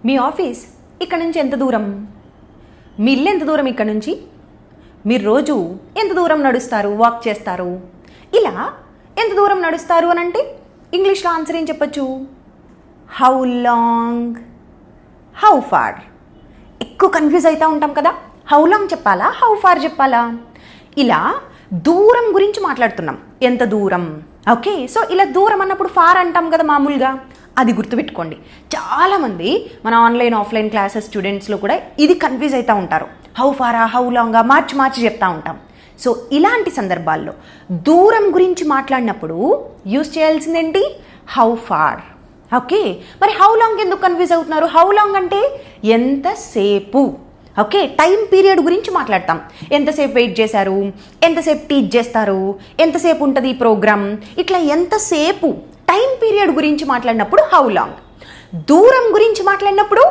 మీ office ఇక్కడ నుంచి ఎంత దూరం? మీ ఇల్లు ఎంత దూరం ఇక్కడ నుంచి? మీరు రోజు ఎంత దూరం నడుస్తారు, వాక్ చేస్తారు? ఇలా ఎంత దూరం నడుస్తారు అని అంటే ఇంగ్లీష్లో ఆన్సర్ ఏం చెప్పచ్చు? How long, how far. ఎక్కువ కన్ఫ్యూజ్ అవుతూ ఉంటాం కదా, హౌ లాంగ్ చెప్పాలా, హౌ ఫార్ చెప్పాలా? ఇలా దూరం గురించి మాట్లాడుతున్నాం, ఎంత దూరం. ఓకే, సో ఇలా దూరం అన్నప్పుడు ఫార్ అంటాం కదా మామూలుగా, అది గుర్తుపెట్టుకోండి. చాలామంది మన ఆన్లైన్ ఆఫ్లైన్ క్లాసెస్ స్టూడెంట్స్లో కూడా ఇది కన్ఫ్యూజ్ అవుతూ ఉంటారు. హౌ ఫారా, హౌ లాంగా మార్చి చెప్తూ ఉంటాం. సో ఇలాంటి సందర్భాల్లో దూరం గురించి మాట్లాడినప్పుడు యూజ్ చేయాల్సిందేంటి? How far. ఓకే, మరి హౌ లాంగ్ ఎందుకు కన్ఫ్యూజ్ అవుతున్నారు? హౌ లాంగ్ అంటే ఎంతసేపు. ఓకే, టైం పీరియడ్ గురించి మాట్లాడతాం. ఎంతసేపు వెయిట్ చేశారు, ఎంతసేపు టీచ్ చేస్తారు, ఎంతసేపు ఉంటుంది ఈ ప్రోగ్రామ్, ఇట్లా ఎంతసేపు టైం పీరియడ్ గురించి మాట్లాడినప్పుడు హౌ లాంగ్. దూరం గురించి మాట్లాడినప్పుడు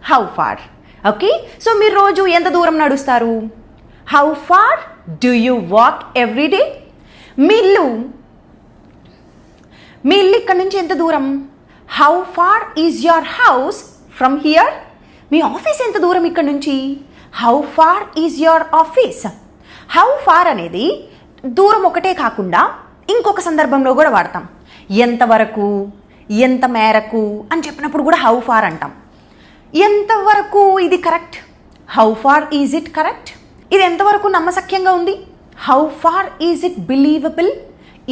హౌ ఫార్. ఓకే, సో మీరు రోజు ఎంత దూరం నడుస్తారు? How far do you walk every day? మీ ఇల్లు ఇక్కడ నుంచి ఎంత దూరం? How far is your house from here? మీ ఆఫీస్ ఎంత దూరం ఇక్కడ నుంచి? How far is your office? How far అనేది దూరం ఒకటే కాకుండా ఇంకొక సందర్భంలో కూడా వాడతాం. ఎంతవరకు, ఎంత మేరకు అని చెప్పినప్పుడు కూడా హౌ ఫార్ అంటాం. ఎంతవరకు ఇది correct? How far is it correct? ఇది ఎంతవరకు నమ్మశక్యంగా ఉంది? How far is it believable?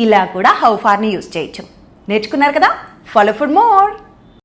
ఇలా కూడా హౌ ఫార్ని యూజ్ చేయొచ్చు. నేర్చుకున్నారు కదా? Follow for more.